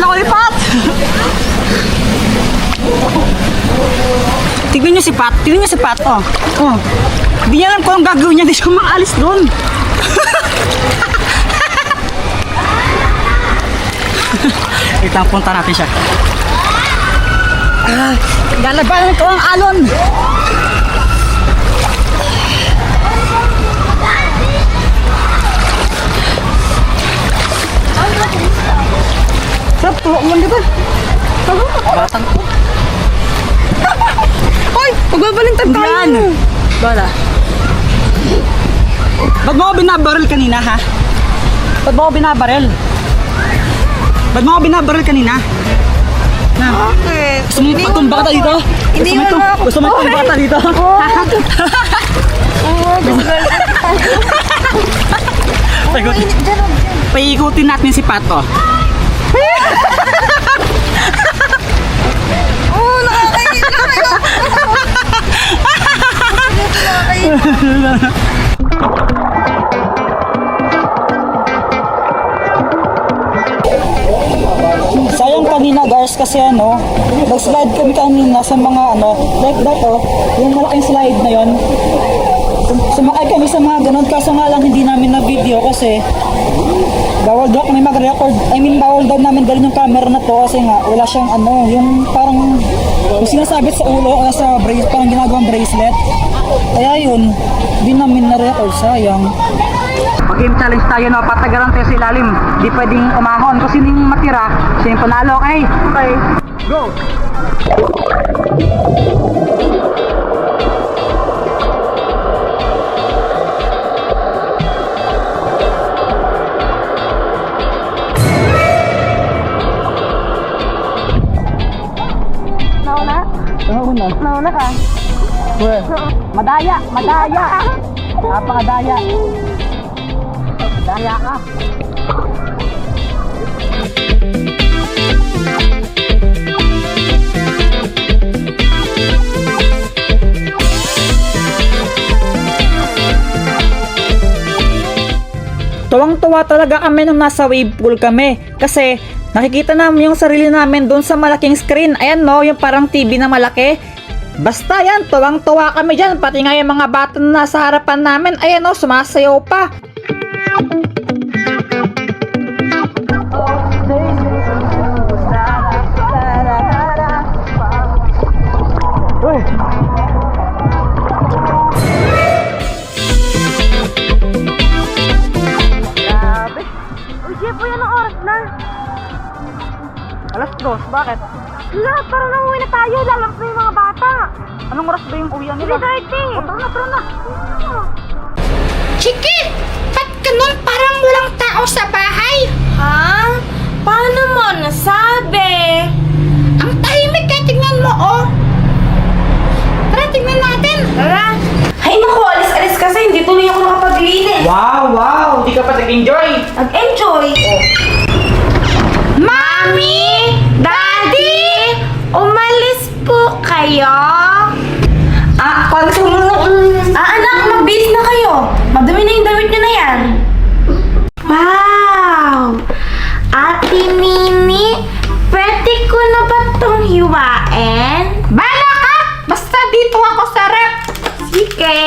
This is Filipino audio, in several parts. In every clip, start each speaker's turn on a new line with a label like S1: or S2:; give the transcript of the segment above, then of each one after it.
S1: Ako lipat! Tignan niyo si Pat. Tignan niyo si Pat. Oh. Oh. Hindi niya alam kung ang gagawin niya. Hindi siya makaalis doon. Itang punta natin siya. Lalabanan ko ang alon. Sarap tuwa mo, di ba? Batang ko. Hoy! Magbabalintad tayo! Bala. Ba't mo ako binabaril kanina, ha? Ba't mo ako binabaril? Ba't mo ako binabaril kanina? Na?
S2: Bakit?
S1: Gusto mo itumbak kita dito?
S2: Hindi mo na ako.
S1: Gusto mo itumbak kita dito? Paikutin natin si Pato.
S2: Oo, nakakain na kayo.
S1: Sayang kanina guys kasi nag-slide kami kanina sa mga like that yung malaking slide na yon. Sumakay kami sa mga ganun kaso nga lang hindi namin na video kasi bawal daw kami mag-record. Bawal daw namin dalhin yung camera na to kasi nga wala siyang yung parang yung sinasabit sa ulo o sa bracelet, parang ginagawang bracelet. Kaya yun, hindi namin na-record, sayang. Mag-game challenge tayo patagalan tayo sa ilalim. Di pwedeng umahon. Kung sino yung matira, siya yung panalo, okay? Okay. Go!
S2: Nauna ka.
S1: Madaya! Madaya! Napakadaya! Daya ka! Tuwang-tuwa talaga kami nung nasa wave pool kami kasi nakikita namin yung sarili namin doon sa malaking screen. Ayan yung parang TV na malaki. Basta yan, tuwang-tuwa kami dyan. Pati nga yung mga bata na nasa harapan namin, ayan sumasayaw pa. Uy! Grabe!
S2: Uy, Jepo, yan ang oras na.
S1: Alas 2, bakit?
S2: Wala, parang nanguwi na tayo. Lalamp na yung mga bata.
S1: Anong oras ba yung uwian nila?
S2: 3:30.
S1: Tara na!
S3: Chiki! Ba't ganun parang walang tao sa bahay?
S2: Ha? Paano mo nasabi?
S3: Ang tahimik kaya tingnan mo, oh! Tara, tingnan natin!
S2: Tara. Ay, naku, alis-alis kasi. Hindi tuloy ako nakapaglinis.
S1: Wow! Hindi ka pa nag-enjoy!
S2: Nag-enjoy. Mami! Daddy! Umalis po kayo? Anak, magbihis na kayo. Madumi na yung damit nyo na yan. Wow! Ate Mimi, pwede ko na ba itong hiwain?
S3: Bala ka! Basta dito ako sa rep!
S2: Sige.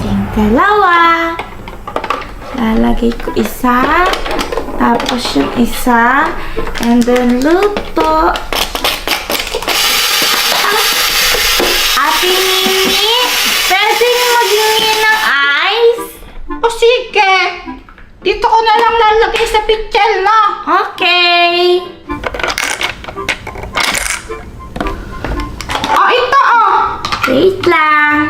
S2: Yung dalawa. Lalagay ko isa. Tapos yung isa. And then luto. Ate Mimi, pwede maghingi ng ice?
S3: O sige! Dito ko na lang lalagay sa pichel, no?
S2: Okay.
S3: O, ito, oh!
S2: Wait lang.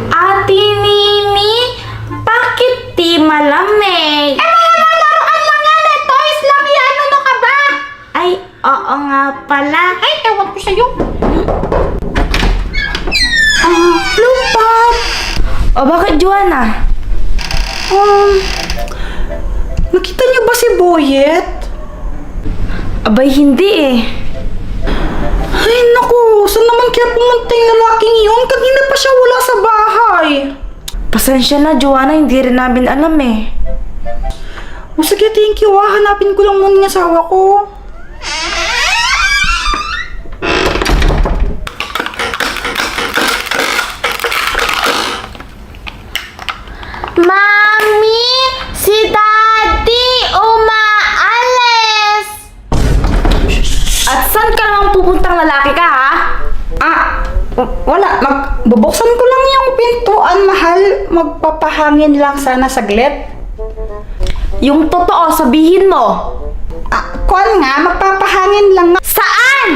S2: Ate Mimi, bakit di malamig?
S3: Mga laruan lang yan, eh! Toys lang yan! Ano ka ba?
S2: Ay, oo nga pala.
S3: Ay, ewan ko sa'yo!
S2: Lupat! O bakit, Joanna?
S1: Nakita niyo ba si Boyet?
S2: Abay, hindi eh.
S1: Ay naku, saan naman kaya pumunta yung lalaking yun? Kanina pa siya wala sa bahay.
S2: Pasensya na, Joanna, hindi rin namin alam eh.
S1: O sige, thank you ah. Hanapin ko lang muna yung asawa ko.
S2: Mami, si Daddy umaalis! At saan ka naman pupuntang lalaki ka, ha?
S1: Wala. Bubuksan ko lang yung pintuan, mahal. Magpapahangin lang sana saglit.
S2: Yung totoo, sabihin mo.
S1: Kuan nga, magpapahangin lang nga.
S2: Saan?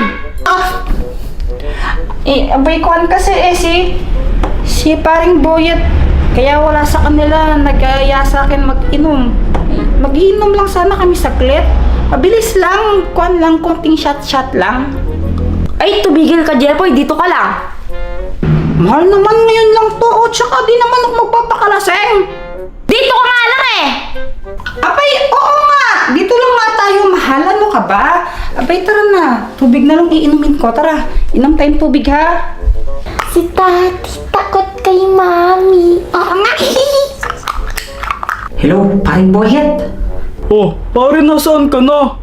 S1: Abay, kuan kasi si paring Boyet. Kaya wala sa kanila, nag-aya sa akin mag-inom. Mag-inom lang sana kami saglit. Mabilis lang, kuan lang, konting shot-shot lang.
S2: Ay, tumigil ka, Jepoy. Dito ka lang.
S1: Mahal naman ngayon lang to, tsaka di naman ako magpapakalaseng.
S2: Dito ka nga lang eh!
S1: Abay, oo nga, dito lang nga tayo, mahal. Ano ka ba? Abay, tara na. Tubig na lang iinumin ko. Tara, inom tayong tubig ha.
S2: Si Tati, takot kay Mami.
S1: Oo nga. Hello, paring Boyet.
S4: Oh, pare, nasaan ka na?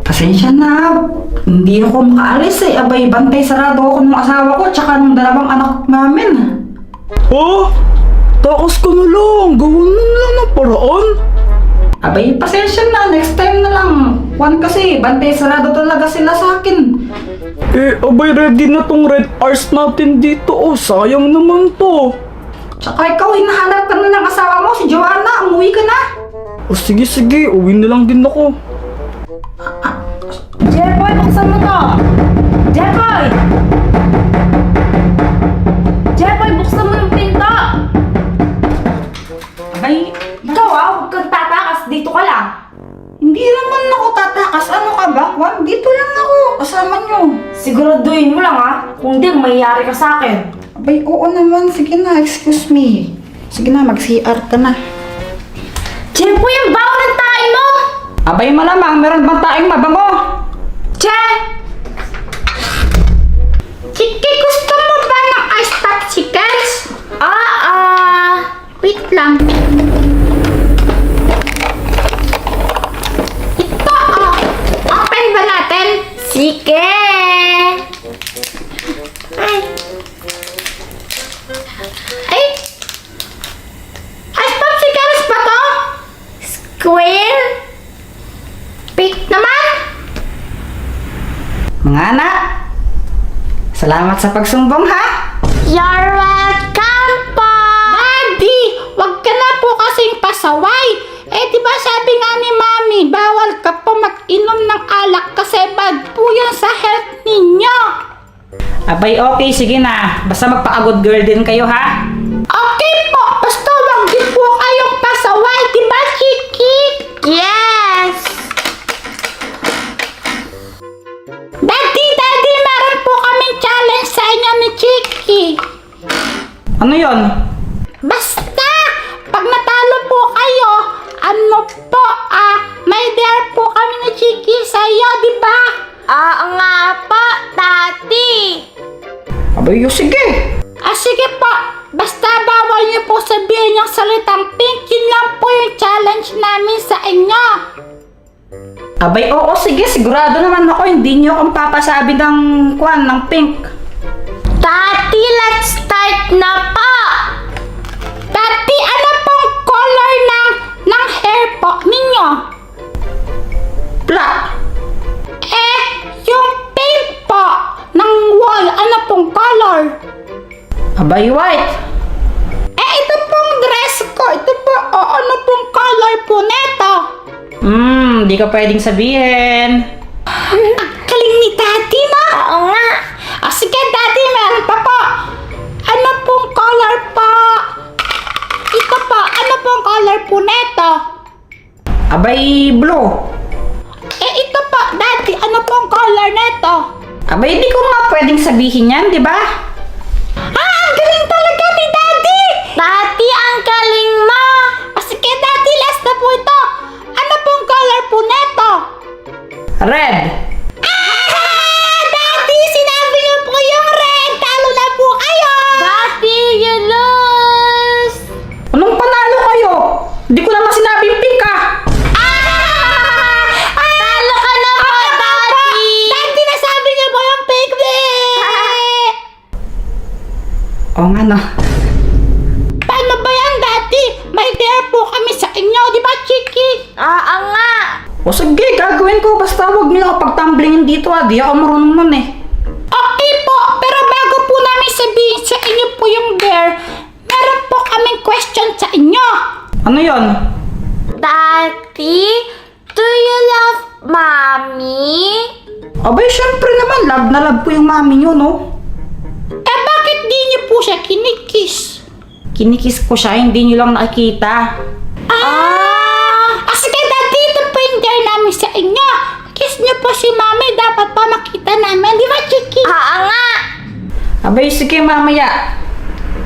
S1: Pasensya na. Hindi ako makaalis eh. Abay, bantay sarado ako ng asawa ko tsaka ng dalawang anak namin.
S4: Oh, takas ka na lang. Gawin mo na lang ng paraan.
S1: Abay, pasensya na. Next time na lang. Juan kasi, bantay sarado talaga sila sa akin.
S4: Abay, ready na tong red arts natin dito. Oh, sayang naman to.
S1: Tsaka ikaw, hinahanap ka na ng asawa mo, si Joanna. Umuwi ka na.
S4: Oh, sige, uwi na lang din ako.
S2: Jepoy, buksan mo to! Jepoy! Jepoy, buksan mo yung pinto!
S1: Abay,
S2: Ikaw huwag kang tatakas. Dito ka lang.
S1: hindi naman ako tatakas. Ano ka ba, Juan? Dito lang ako. Kasama nyo.
S2: Siguraduhin mo lang, ha? Kung di, mayayari ka sa akin.
S1: Abay, oo naman. Sige na, excuse me. Sige na, mag-CR ka na.
S2: Jepoy, ang baho ng tayo mo!
S1: Abay, malamang. Meron bang taing mabango?
S2: Che!
S3: Chiki, gusto mo ba ng ice popsicles? Wait lang. Ito, open ba natin?
S2: Sige!
S3: Ay! Ice popsicles ba to?
S2: Square?
S3: Pink naman?
S1: Mga anak, salamat sa pagsumbong ha.
S2: You're welcome po!
S3: Daddy, wag ka na po kasing pasaway. Di ba sabi nga ni Mami, bawal ka po mag-inom ng alak kasi bad po yan sa health ninyo.
S1: Abay, okay, sige na. Basta magpa-good girl din kayo ha.
S3: Okay po, basta wag din po kayong pasaway, di ba, Chiki?
S2: Yes!
S3: Daddy, meron po kaming challenge sa inyo ni Chiki.
S1: Ano yon?
S3: Basta, pag natalo po kayo, may dare po kami ni Chiki sa iyo, di ba?
S2: Nga po, Tati!
S1: Abay, sige.
S3: Sige po, basta bawal niyo po sabihin yung salitang pink, yun lang po yung challenge namin sa inyo.
S1: Abay, oo, sige. Sigurado naman ako. Hindi niyo akong papasabi ng pink.
S2: Tati, let's start na po!
S3: Tati, ano pong color ng hair po ninyo?
S1: Black.
S3: Yung pink po ng wall, ano pong color?
S1: Abay, white.
S3: Ito pong dress ko, ito po, ano pong color po neto?
S1: Di ka pwedeng sabihin.
S3: Ang galing ni Daddy, no?
S2: Oo nga!
S3: Sige, Daddy, meron pa po. Ano pong color po? Ito po, ano pong color po neto?
S1: Abay, blue.
S3: Ito po, Daddy, ano pong color neto?
S1: Abay, di ko nga pwedeng sabihin yan, di ba?
S3: Ang galing talaga ni Daddy!
S2: Tati, ang galing mo!
S3: Sige, Daddy, last na po ito. Ano pong color po neto?
S1: Red.
S3: Daddy, sinabi niyo po yung red. Talo na po kayo.
S2: Tati, you lose!
S1: O sige, gagawin ko. Basta huwag niyo ako pagtamblingin dito di ako marunong nun eh.
S3: Okay po, pero bago po namin sabihin sa inyo po yung dare, meron po kaming question sa inyo.
S1: Ano yon?
S2: Daddy, do you love mommy?
S1: Abay, syempre naman, love na love ko yung mami niyo, no?
S3: Eh bakit di niyo po siya kinikiss?
S1: Kinikiss ko siya, hindi niyo lang nakikita.
S3: Sige daddy, ito po yung dare namin sa inyo. Kiss niyo po si mami, dapat pa makita namin, di ba Chiki?
S2: Nga.
S1: Abay, sige mamaya.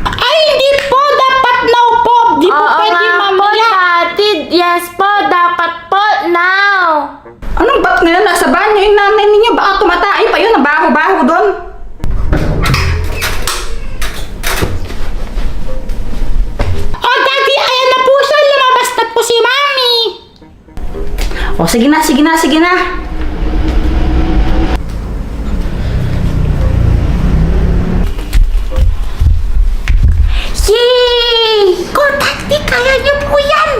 S3: Ay, hindi po, dapat no po. Di po pwede mamaya.
S2: Daddy. Yes po, dapat po now.
S1: Anong ba't ngayon? Nasa banyo yung nanay ninyo. Baka tumatay pa yun. Ang baho-baho doon.
S3: Oh daddy, ayan na po siya. Lumabas na po si mami.
S1: O, sige na, sige na, sige na.
S2: Yay! Go daddy, kaya niyo po yan.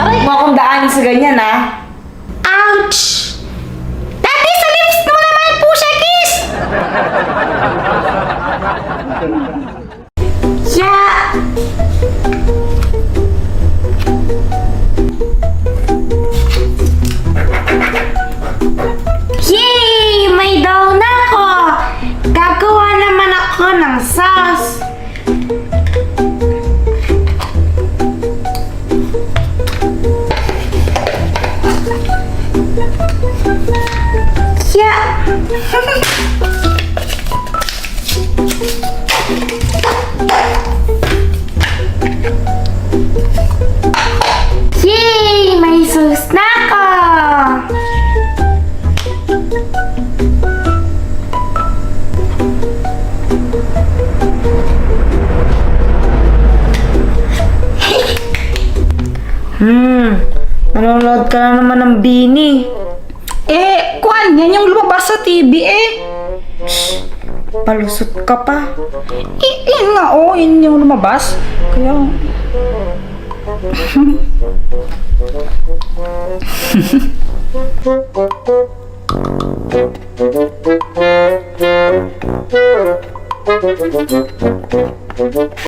S1: Aray, huwag akong daanin sa ganyan,
S2: Ouch! Daddy, sa lips mo naman po siya, kiss! Yeah! Yay! May daw na ako! Gagawa naman ako ng sauce! Yeah! Yay! May sauce na ako! Nanonood ka na naman ng Bini.
S1: Kuan, yan yung lumabas sa TV
S2: Palusot ka pa.
S1: Yun nga, yun yung lumabas. Kaya...